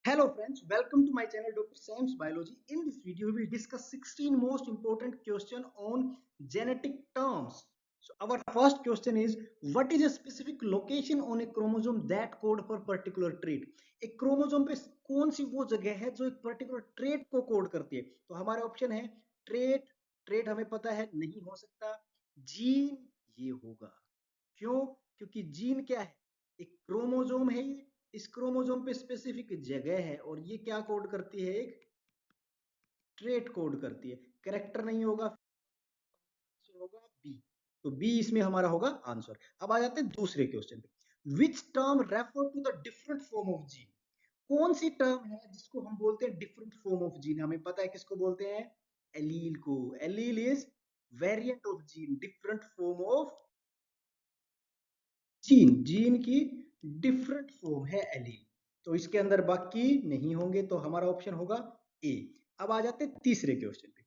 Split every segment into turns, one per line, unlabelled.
Hello friends, welcome to my channel Dr. Sam's Biology. In this video, we will discuss 16 most important questions on genetic terms. So our first question is, what is a specific location on a chromosome that code for particular trait? एक chromosome पे कौन सी वो जगह है जो एक particular trait को code करती है? तो हमारा ऑप्शन है ट्रेट। ट्रेट हमें पता है नहीं हो सकता। जीन ये होगा। क्यों? क्योंकि जीन क्या है? एक क्रोमोसोम है ये। इस क्रोमोसोम पे स्पेसिफिक जगह है और ये क्या कोड करती है? एक ट्रेट कोड करती है। करेक्टर नहीं होगा, होगा बी। तो बी इसमें हमारा होगा आंसर। अब आ जाते हैं दूसरे क्वेश्चन पे। Which term refer to the different form of gene? कौन सी टर्म है जिसको हम बोलते हैं डिफरेंट फॉर्म ऑफ जीन? हमें पता है किसको बोलते हैं? एलील को। Allele is variant of gene, different form of gene. Gene की डिफरेंट फॉर्म है एलील। तो इसके अंदर बाकी नहीं होंगे, तो हमारा ऑप्शन होगा ए। अब आ जाते हैं तीसरे क्वेश्चन पे।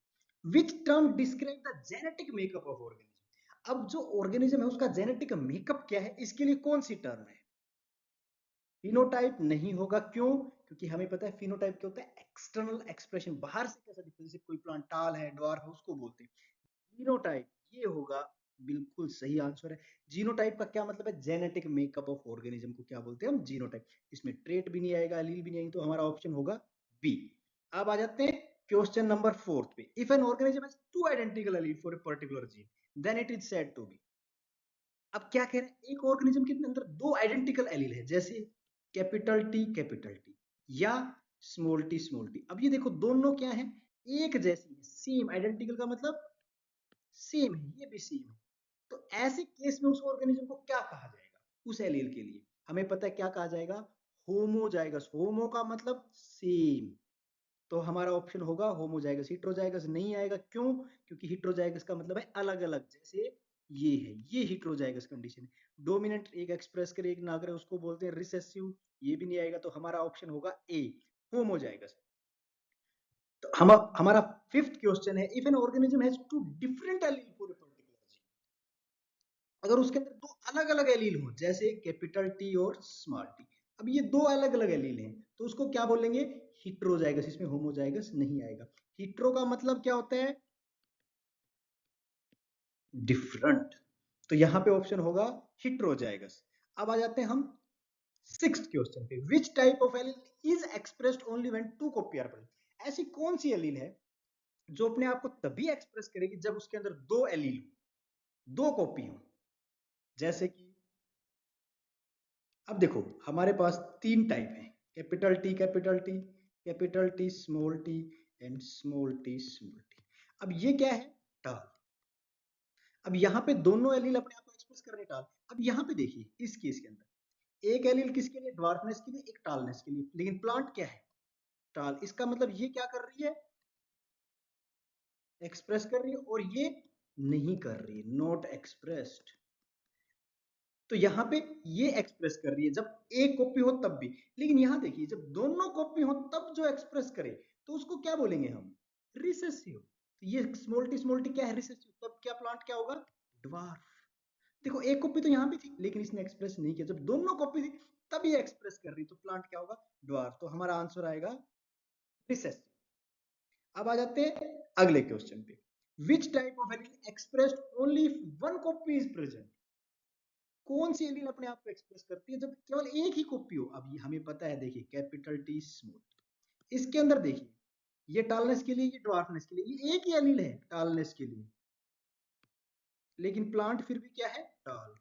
Which term describe the genetic makeup of organism? अब जो ऑर्गेनिज्म है उसका जेनेटिक मेकअप क्या है, इसके लिए कौन सी टर्म है? फिनोटाइप नहीं होगा। क्यों? क्योंकि हमें पता है फिनोटाइप क्या होता है? एक्सटर्नल एक्सप्रेशन, बाहर से कैसा दिखता है, जैसे कोई प्लांट टाल है, ड्वार्फ है, उसको बोलते हैं जीनोटाइप। ये होगा। बिल्कुल सही आंसर है। जीनोटाइप का क्या मतलब है? जेनेटिक मेकअप ऑफ ऑर्गेनिज्म को क्या बोलते हैं हम? जीनोटाइप। इसमें ट्रेट भी नहीं आएगा, एलील भी नहीं आएंगे, तो हमारा ऑप्शन होगा बी। अब आ जाते हैं क्वेश्चन नंबर फोर्थ पे। If an organism has two identical allele for a particular gene, then it is said to be. अब क्या कह रहे हैं? एक ऑर्गेनिज्म के अंदर दो आइडेंटिकल एलील है, जैसे कैपिटल टी या स्मॉल टी। अब ये देखो दोनों क्या है? एक जैसी है, सेम। आइडेंटिकल का मतलब सेम है, ये भी सेम है। तो ऐसे केस में उस ऑर्गेनिज्म को क्या कहा जाएगा? उस एलील के लिए हमें पता है क्या कहा जाएगा? होमोजाइगस। होमो का मतलब सेम। तो हमारा ऑप्शन होगा होमोजाइगस। हिट्रोजाइगस नहीं आएगा। क्यों? क्योंकि हिट्रोजाइगस का मतलब है अलग अलग। जैसे ये है, ये हिट्रोजाइगस कंडीशन है। डोमिनेंट एक एक्सप्रेस करे एक ना करे, उसको बोलते हैं रिसेसिव। ये भी नहीं आएगा। तो हमारा ऑप्शन होगा ए, होमोजाइगस। तो हमारा फिफ्थ क्वेश्चन है, if an organism has two different allele for a particular gene, अगर उसके अंदर दो अलग अलग एलील हो, जैसे कैपिटल टी और स्मॉल टी। अब ये दो अलग अलग एलील हैं, तो उसको क्या बोलेंगे? हिट्रोजाइगस। इसमें होमोजाइगस नहीं आएगा। हिट्रो का मतलब क्या होता है? डिफरेंट। तो यहां पे ऑप्शन होगा हिट्रोजाइगस। अब आ जाते हैं हम सिक्स्थ क्वेश्चन पे। Which type of allele is expressed only when two copy are present? ऐसी कौन सी एलील है जो अपने आप को तभी एक्सप्रेस करेगी जब उसके अंदर दो एलील हो, दो कॉपी हो? जैसे कि अब देखो, हमारे पास तीन टाइप है, capital T capital T, capital T small T, and small T small T. अब ये क्या है? टाल। अब यहाँ पे दोनों एलील अपने आप को एक्सप्रेस कर रहे हैं, टाल। अब यहाँ पे देखिए इस केस के अंदर एक एलील किसके लिए? ड्वार्फनेस के लिए, एक टालनेस के लिए। लेकिन प्लांट क्या है? टाल। इसका मतलब ये क्या कर रही है? एक्सप्रेस कर रही है, और ये नहीं कर रही है, नॉट एक्सप्रेस्ड। तो यहाँ पे ये एक्सप्रेस कर रही है जब एक कॉपी हो तब भी। लेकिन यहाँ देखिए, जब दोनों कॉपी हो तब जो एक्सप्रेस करे, तो उसको क्या बोलेंगे हम? रिसेसिव। तो ये स्मॉल टी क्या है? रिसेसिव। तब क्या प्लांट क्या होगा? ड्वार्फ। देखो एक कॉपी तो यहाँ भी थी, लेकिन इसने एक्सप्रेस नहीं किया। जब दोनों कॉपी थी तब ये एक्सप्रेस कर रही, तो प्लांट क्या होगा? ड्वार्फ। तो हमारा आंसर आएगा रिसेसिव। अब आ जाते हैं अगले क्वेश्चन पे। Which type of element expressed only if one copy is present? कौन सी एलील अपने आप को एक्सप्रेस करती है जब केवल एक ही कॉपी हो? अब ये हमें पता है, देखिए कैपिटल टी स्मॉल। इसके अंदर देखिए, ये टालनेस के लिए, ये ड्वार्फनेस के लिए, ये एक ही एलील है टालनेस के लिए। लेकिन प्लांट फिर भी क्या है? टाल।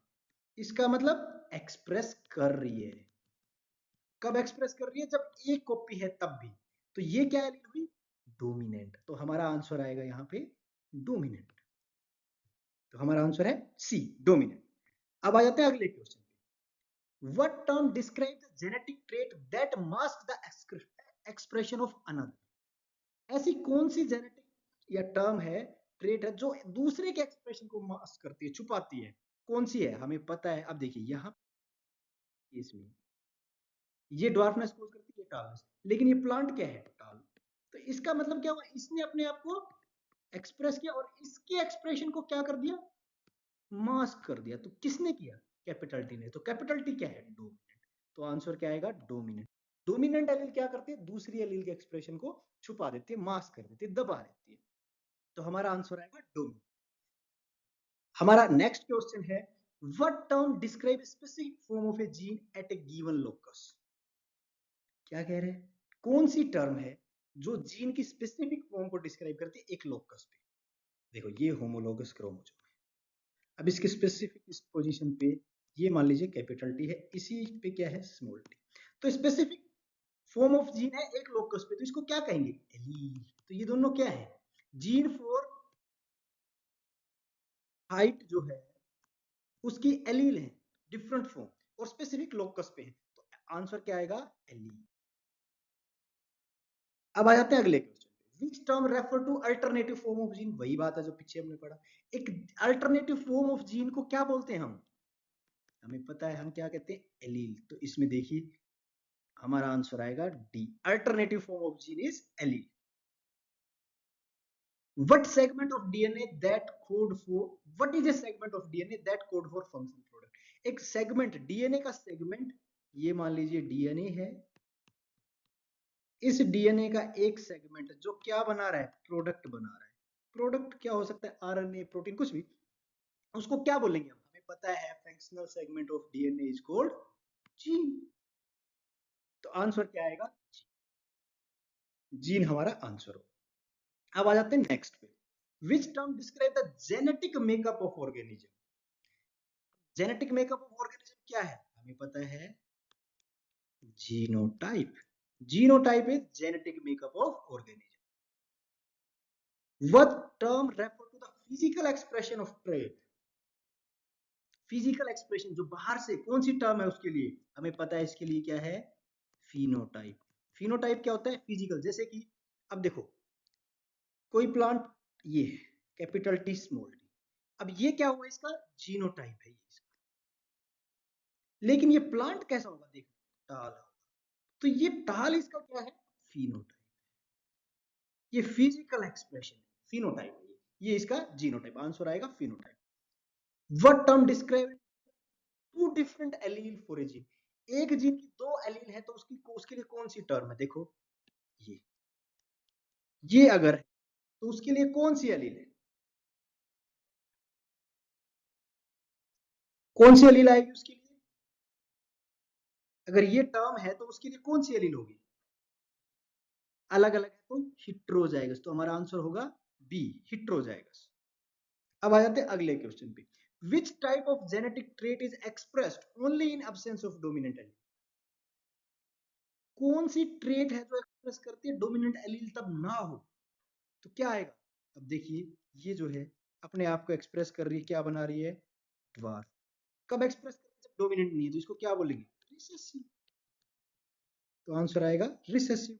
इसका मतलब एक्सप्रेस कर रही है। कब एक्सप्रेस कर रही है? जब एक कॉपी है तब भी। तो ये क्या एलील हुई? डोमिनेंट। तो हमारा आंसर आएगा यहाँ पे डोमिनेंट। तो हमारा आंसर है सी, डोमिनेंट। अब आ जाते हैं अगले क्वेश्चन पे। What term describes the genetic trait that masks the expression of another? ऐसी कौन सी जेनेटिक या टर्म है, ट्रेट है, जो दूसरे के एक्सप्रेशन को मास्क करती है, छुपाती है? कौन सी है? हमें पता है। अब देखिए यहाँ इसमें ये ड्वार्फनेस कोज करती है, टालनेस। लेकिन ये प्लांट क्या है? टाल। तो इसका मतलब क्या हुआ? इसने अपने आप को एक्सप्रेस किया और इसके एक्सप्रेशन को क्या कर दिया? मास्क कर दिया। तो किसने किया? कैपिटल टी ने। तो कैपिटल टी क्या है? डोमिनेंट। तो आंसर क्या आएगा? डोमिनेंट। डोमिनेंट एलील क्या करती है, दूसरी एलील के एक्सप्रेशन को छुपा देती है, मास्क कर देती है, दबा देती है। तो हमारा आंसर आएगा डोमिनेंट। हमारा नेक्स्ट क्वेश्चन है, what term describe specific form of a gene at a given locus. क्या कह रहे हैं, कौन सी टर्म है जो जीन की स्पेसिफिक फॉर्म को डिस्क्राइब करती है एक लोकस पे। देखो ये होमोलोगस क्रोमोसोम है, अब इसके स्पेसिफिक इस पोजीशन पे ये मान लीजिए कैपिटल टी है, इसी पे क्या है स्मॉल टी। तो स्पेसिफिक फॉर्म ऑफ जीन है एक लोकस पे, तो इसको क्या कहेंगे, एलील। तो ये दोनों क्या है, जीन फॉर हाइट जो है उसकी एलील है, डिफरेंट फॉर्म, और स्पेसिफिक लोकस पे है, तो आंसर क्या आएगा, एलील। अब आ जाते हैं अगले क्वेश्चन पे, which term refer to alternative form of gene. वही बात है जो पीछे हमने पढ़ा, एक अल्टरनेटिव फॉर्म ऑफ जीन को क्या बोलते हैं हम, हमें पता है हम क्या कहते हैं, एलील। तो इसमें देखिए हमारा आंसर आएगा D, alternative form of gene is allele. What segment of DNA that code for, what is a segment of DNA that code for function product। एक सेगमेंट, डीएनए का सेगमेंट, ये मान लीजिए डीएनए है, इस डीएनए का एक सेगमेंट जो क्या बना रहा है, प्रोडक्ट बना रहा है। प्रोडक्ट क्या हो सकता है, आरएनए, प्रोटीन, कुछ भी, उसको क्या बोलेंगे हम, हमें पता है functional segment of DNA is called gene. तो आंसर क्या आएगा, जीन हमारा आंसर हो। अब आ जाते हैं नेक्स्ट पे, which term describe the genetic makeup of organism. Genetic makeup of organism क्या है, हमें पता है genotype. Genotype is genetic makeup of organism. What term refer to the physical expression of trait. Physical expression जो बाहर से, कौन सी टर्म है उसके लिए, हमें पता है इसके लिए क्या है, फिनोटाइप। फिनोटाइप क्या होता है, फिजिकल। जैसे कि अब देखो कोई प्लांट, ये है कैपिटल टी स्मॉल टी, अब ये क्या हुआ, इसका जीनोटाइप है ये इसका। लेकिन ये प्लांट कैसा होगा, देखो टाल होगा, तो ये टाल इसका क्या है, फिनोटाइप। ये फिजिकल एक्सप्रेशन है, फिनोटाइप है ये इसका जीनोटाइप, आंसर आएगा phenotype. What term describe two different allele for a gene. एक जीन की दो एलील है तो उसके लिए कौन सी टर्म है, देखो ये अगर है तो उसके लिए कौन सी एलील है, कौन सी एलील आएगी उसके लिए, अगर ये टर्म है तो उसके लिए कौन सी एलील होगी, अलग अलग है तो हिट्रोजाइगस। तो हमारा आंसर होगा बी, हिट्रोजाइगस। अब आ जाते हैं अगले क्वेश्चन पे, which type of genetic trait is expressed only in absence of dominant allele. कौन सी ट्रेट है जो एक्सप्रेस करती है डोमिनेंट एलील तब ना हो, तो क्या आएगा। अब देखिए ये जो है अपने आप को एक्सप्रेस कर रही है, क्या बना रही है, ड्वार्फ। कब एक्सप्रेस कर रही है, जब डोमिनेंट नहीं है, तो इसको क्या बोलेंगे, रिसेसिव। तो आंसर आएगा रिसेसिव।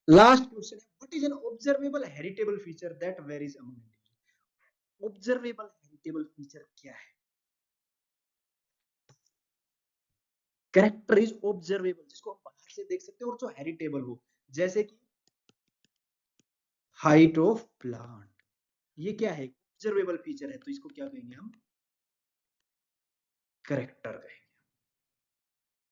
लास्ट क्वेश्चन है, what is an observable heritable feature that varies among individual. Observable heritable feature क्या है, कैरेक्टर इज ऑब्जर्वेबल, जिसको हम बाहर से देख सकते हैं और जो हेरिटेबल हो, जैसे कि हाइट ऑफ प्लांट, ये क्या है, ऑब्जर्वेबल फीचर है, तो इसको क्या कहेंगे हम, कैरेक्टर कहेंगे।